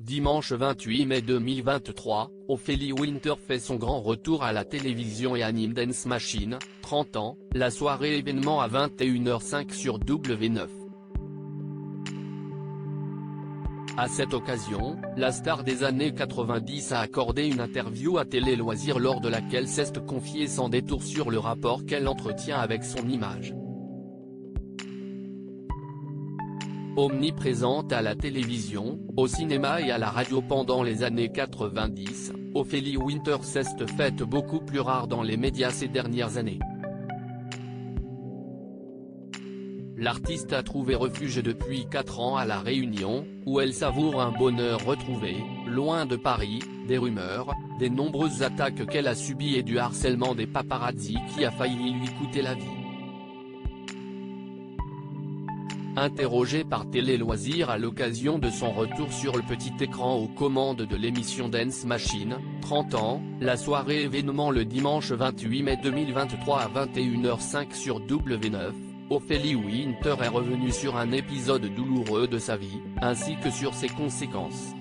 Dimanche 28 mai 2023, Ophélie Winter fait son grand retour à la télévision et anime Dance Machine, 30 ans, la soirée événement à 21h05 sur W9. À cette occasion, la star des années 90 a accordé une interview à Télé Loisirs lors de laquelle s'est confiée sans détour sur le rapport qu'elle entretient avec son image. Omniprésente à la télévision, au cinéma et à la radio pendant les années 90, Ophélie Winter s'est faite beaucoup plus rare dans les médias ces dernières années. L'artiste a trouvé refuge depuis 4 ans à La Réunion, où elle savoure un bonheur retrouvé, loin de Paris, des rumeurs, des nombreuses attaques qu'elle a subies et du harcèlement des paparazzi qui a failli lui coûter la vie. Interrogée par Télé Loisirs à l'occasion de son retour sur le petit écran aux commandes de l'émission Dance Machine, 30 ans, la soirée événement le dimanche 28 mai 2023 à 21h05 sur W9, Ophélie Winter est revenue sur un épisode douloureux de sa vie, ainsi que sur ses conséquences.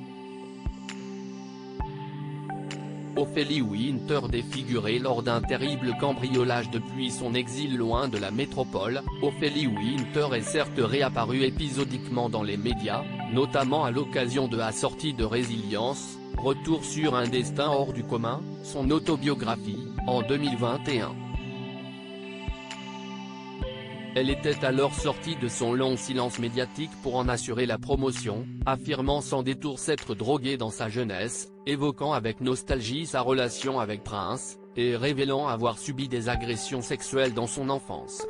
Ophélie Winter défigurée lors d'un terrible cambriolage depuis son exil loin de la métropole. Ophélie Winter est certes réapparue épisodiquement dans les médias, notamment à l'occasion de la sortie de Résilience, Retour sur un destin hors du commun, son autobiographie, en 2021. Elle était alors sortie de son long silence médiatique pour en assurer la promotion, affirmant sans détour s'être droguée dans sa jeunesse, évoquant avec nostalgie sa relation avec Prince, et révélant avoir subi des agressions sexuelles dans son enfance.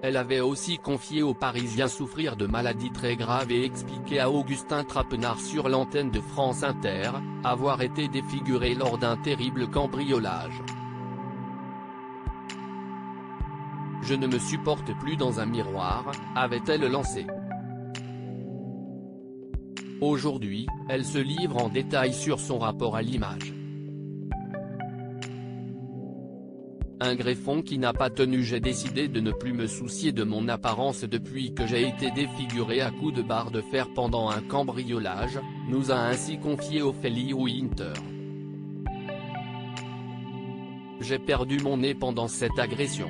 Elle avait aussi confié aux Parisiens souffrir de maladies très graves et expliqué à Augustin Trapenard sur l'antenne de France Inter, avoir été défigurée lors d'un terrible cambriolage. « Je ne me supporte plus dans un miroir », avait-elle lancé. Aujourd'hui, elle se livre en détail sur son rapport à l'image. Un greffon qui n'a pas tenu. J'ai décidé de ne plus me soucier de mon apparence depuis que j'ai été défigurée à coups de barre de fer pendant un cambriolage, nous a ainsi confié Ophélie Winter. J'ai perdu mon nez pendant cette agression.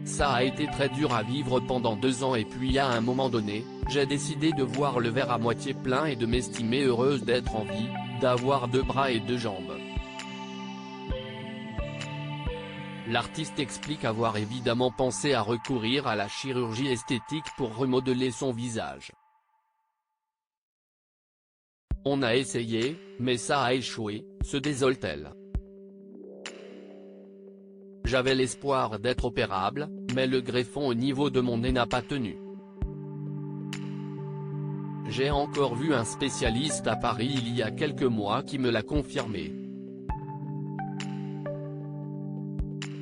Ça a été très dur à vivre pendant 2 ans et puis à un moment donné, j'ai décidé de voir le verre à moitié plein et de m'estimer heureuse d'être en vie, d'avoir 2 bras et 2 jambes. L'artiste explique avoir évidemment pensé à recourir à la chirurgie esthétique pour remodeler son visage. On a essayé, mais ça a échoué, se désole-t-elle. J'avais l'espoir d'être opérable, mais le greffon au niveau de mon nez n'a pas tenu. J'ai encore vu un spécialiste à Paris il y a quelques mois qui me l'a confirmé.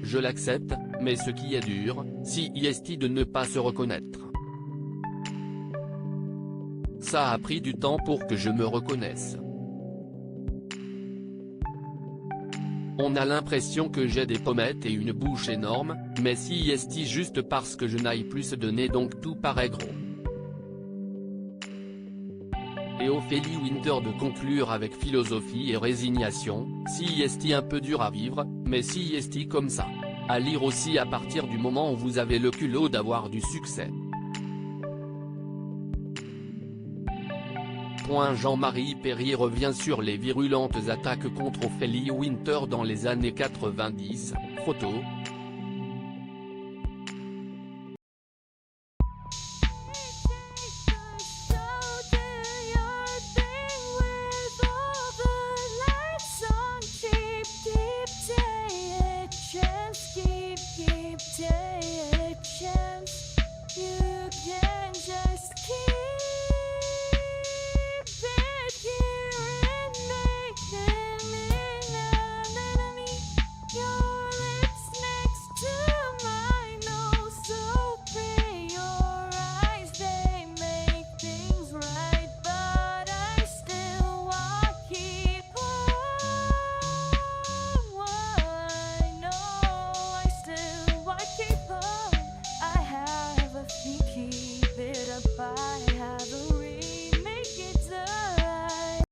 Je l'accepte, mais ce qui est dur, c'est de ne pas se reconnaître. Ça a pris du temps pour que je me reconnaisse. On a l'impression que j'ai des pommettes et une bouche énorme, mais c'est juste parce que je n'aille plus de nez donc tout paraît gros. Et Ophélie Winter de conclure avec philosophie et résignation, c'est un peu dur à vivre, mais c'est comme ça. À lire aussi à partir du moment où vous avez le culot d'avoir du succès. Jean-Marie Perrier revient sur les virulentes attaques contre Ophélie Winter dans les années 90, photo,